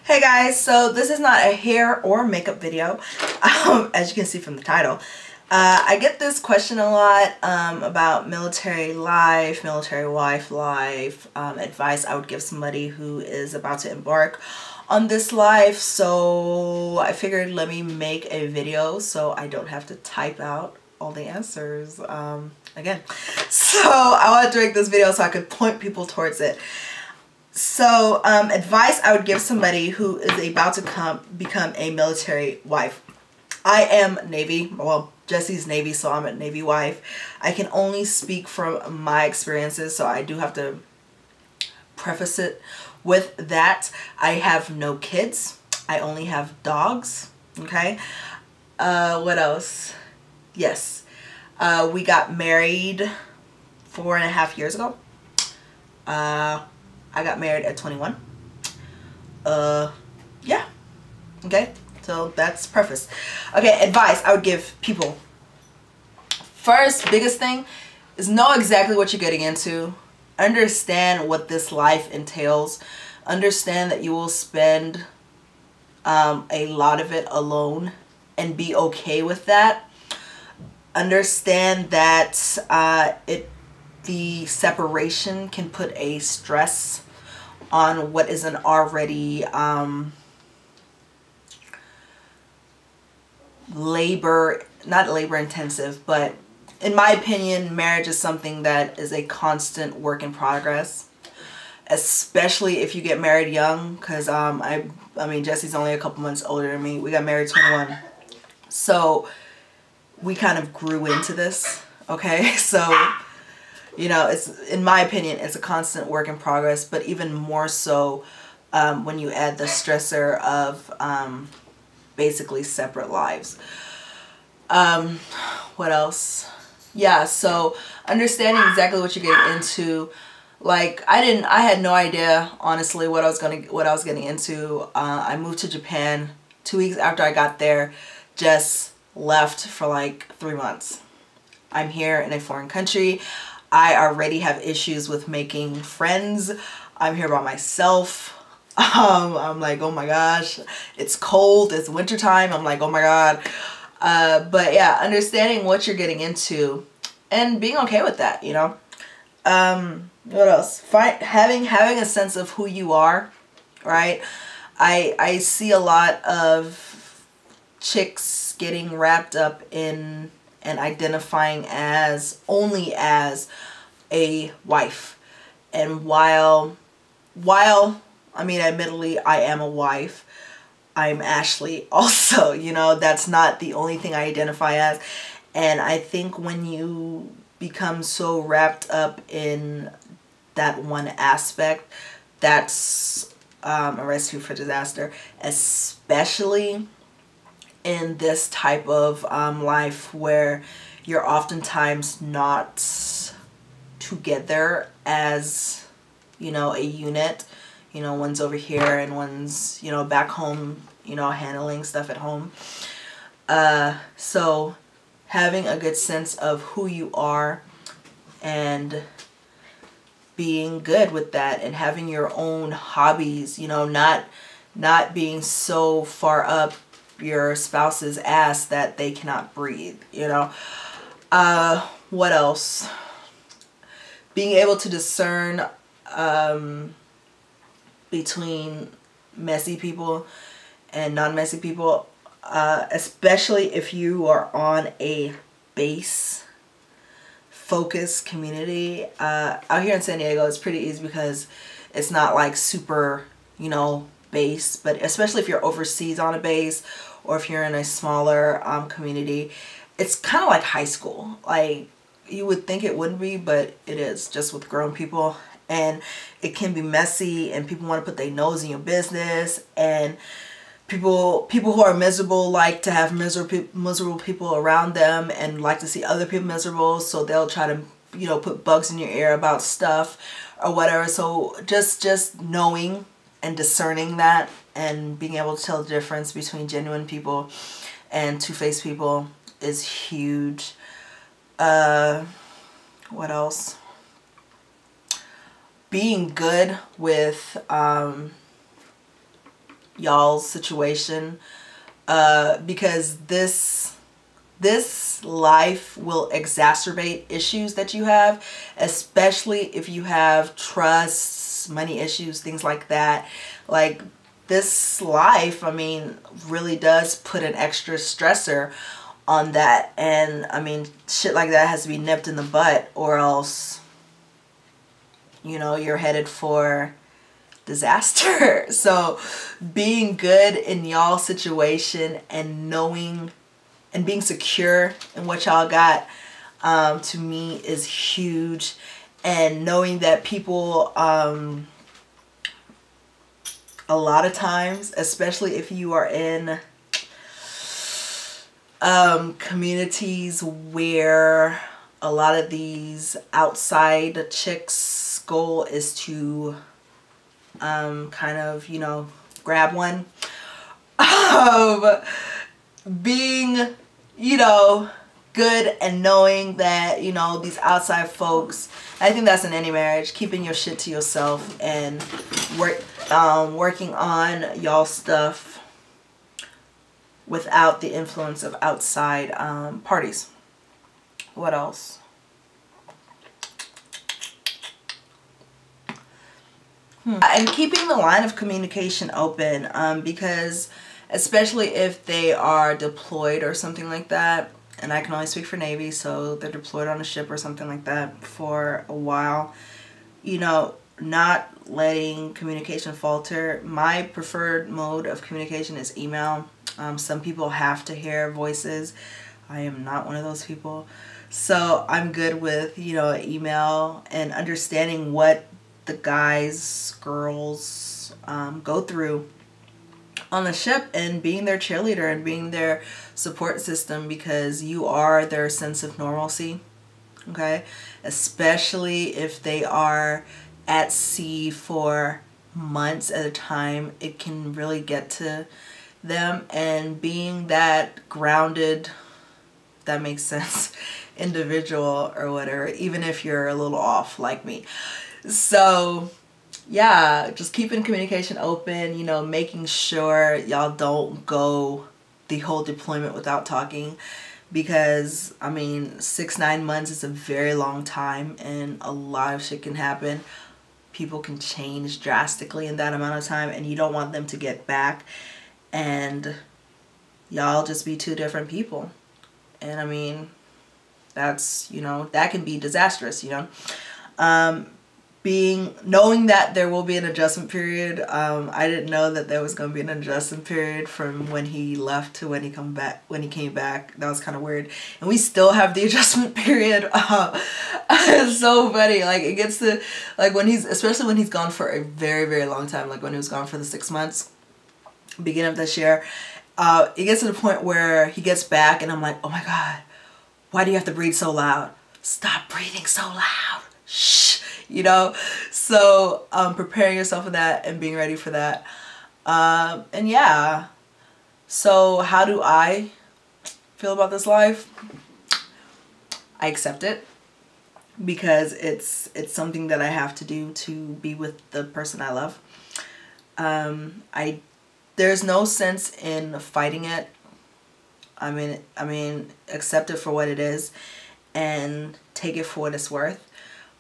Hey guys, so this is not a hair or makeup video, as you can see from the title. I get this question a lot about military life, military wife life, advice I would give somebody who is about to embark on this life. So I figured let me make a video so I don't have to type out all the answers again. So I wanted to make this video so I could point people towards it. So, advice I would give somebody who is about to become a military wife. I am Navy. Well, Jesse's Navy, so I'm a Navy wife. I can only speak from my experiences, so I do have to preface it with that. I have no kids. I only have dogs. Okay. What else? Yes. We got married 4.5 years ago. I got married at 21. Yeah. Okay. So that's preface. Okay, advice I would give people. First, biggest thing is know exactly what you're getting into. Understand what this life entails. Understand that you will spend a lot of it alone and be okay with that. Understand that the separation can put a stress on what is an already not labor intensive, but in my opinion, marriage is something that is a constant work in progress, especially if you get married young, because I mean Jesse's only a couple months older than me. We got married 21, so we kind of grew into this. Okay, so you know, it's, in my opinion, it's a constant work in progress, but even more so when you add the stressor of basically separate lives. What else? Yeah, so understanding exactly what you're getting into. Like I had no idea honestly what I was getting into. I moved to Japan 2 weeks after I got there, just left for like 3 months. I'm here in a foreign country. I already have issues with making friends. I'm here by myself. I'm like, oh my gosh, it's cold, it's wintertime. I'm like, oh my God. But yeah, understanding what you're getting into and being okay with that, you know. What else? Having a sense of who you are, right? I see a lot of chicks getting wrapped up in and identifying only as a wife. And while I mean, admittedly I am a wife, I'm Ashley also, you know, that's not the only thing I identify as. And I think when you become so wrapped up in that one aspect, that's a recipe for disaster, especially in this type of life where you're oftentimes not together as, you know, a unit. You know, one's over here and one's, you know, back home, you know, handling stuff at home. So having a good sense of who you are and being good with that and having your own hobbies, you know, not being so far up your spouse's ass that they cannot breathe, you know. What else? Being able to discern between messy people and non-messy people, especially if you are on a base focused community. Out here in San Diego, it's pretty easy because it's not like super, you know, base, but especially if you're overseas on a base or if you're in a smaller community, it's kind of like high school. Like, you would think it wouldn't be, but it is, just with grown people. And it can be messy and people want to put their nose in your business, and people who are miserable like to have miserable people around them and like to see other people miserable, so they'll try to, you know, put bugs in your ear about stuff or whatever. So just knowing and discerning that and being able to tell the difference between genuine people and two-faced people is huge. What else? Being good with y'all's situation, because this life will exacerbate issues that you have, especially if you have trust, money issues, things like that. Like, this life, I mean, really does put an extra stressor on that. And I mean, shit like that has to be nipped in the butt, or else, you know, you're headed for disaster. So being good in y'all situation and knowing and being secure in what y'all got, to me is huge. And knowing that people, a lot of times, especially if you are in communities where a lot of these outside chicks' goal is to kind of, you know, grab one, being, you know, good and knowing that, you know, these outside folks, I think that's in any marriage, keeping your shit to yourself and working on y'all stuff without the influence of outside parties. What else? And keeping the line of communication open, because especially if they are deployed or something like that, and I can only speak for Navy, so they're deployed on a ship or something like that for a while, you know, not letting communication falter. My preferred mode of communication is email. Some people have to hear voices. I am not one of those people. So I'm good with, you know, email and understanding what the guys, girls go through on the ship, and being their cheerleader and being their support system, because you are their sense of normalcy, okay? Especially if they are at sea for months at a time, it can really get to them. And being that grounded, that makes sense, individual or whatever, even if you're a little off like me. So yeah, just keeping communication open, you know, making sure y'all don't go the whole deployment without talking, because I mean, 6-9 months is a very long time, and a lot of shit can happen. People can change drastically in that amount of time, and you don't want them to get back and y'all just be two different people. And I mean, that's, you know, that can be disastrous, you know. Knowing that there will be an adjustment period. I didn't know that there was going to be an adjustment period from when he left to when he came back. That was kind of weird. And we still have the adjustment period. It's so funny. Like, it gets to, like, especially when he's gone for a very, very long time, like when he was gone for the 6 months, beginning of this year, it gets to the point where he gets back and I'm like, oh my God, why do you have to breathe so loud? Stop breathing so loud. Shh. You know, so preparing yourself for that and being ready for that. And yeah, so how do I feel about this life? I accept it, because it's something that I have to do to be with the person I love. There's no sense in fighting it. I mean, accept it for what it is and take it for what it's worth.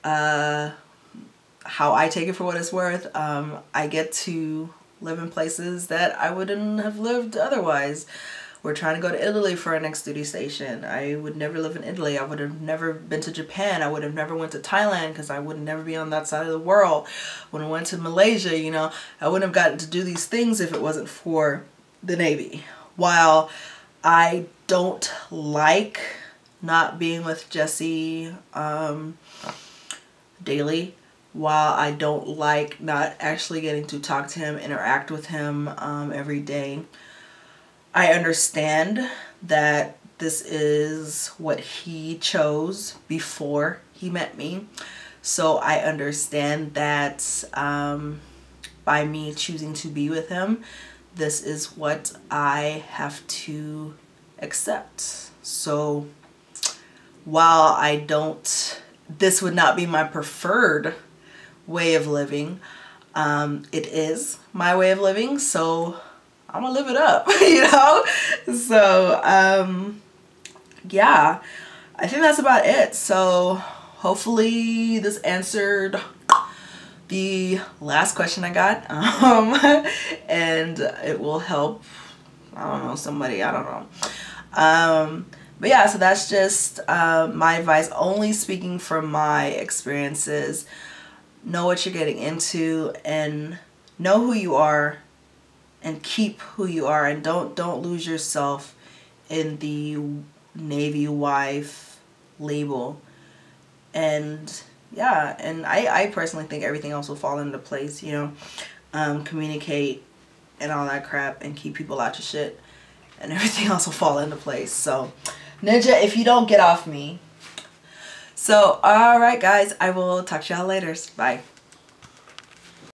How I take it for what it's worth, I get to live in places that I wouldn't have lived otherwise. We're trying to go to Italy for our next duty station. I would never live in Italy. I would have never been to Japan. I would have never went to Thailand, because I would never be on that side of the world. When I went to Malaysia, you know, I wouldn't have gotten to do these things if it wasn't for the Navy. While I don't like not being with Jesse daily, while I don't like not actually getting to talk to him, interact with him every day, I understand that this is what he chose before he met me. So I understand that by me choosing to be with him, this is what I have to accept. So while this would not be my preferred way of living, It is my way of living, so I'm gonna live it up, you know? So, yeah, I think that's about it. So hopefully this answered the last question I got, and it will help, I don't know, somebody, I don't know. But yeah, so that's just my advice, only speaking from my experiences. Know what you're getting into and know who you are and keep who you are, and don't lose yourself in the Navy wife label. And yeah, and I personally think everything else will fall into place, you know. Communicate and all that crap and keep people out your shit, and everything else will fall into place. So Ninja, if you don't, get off me. So alright guys, I will talk to y'all later. Bye.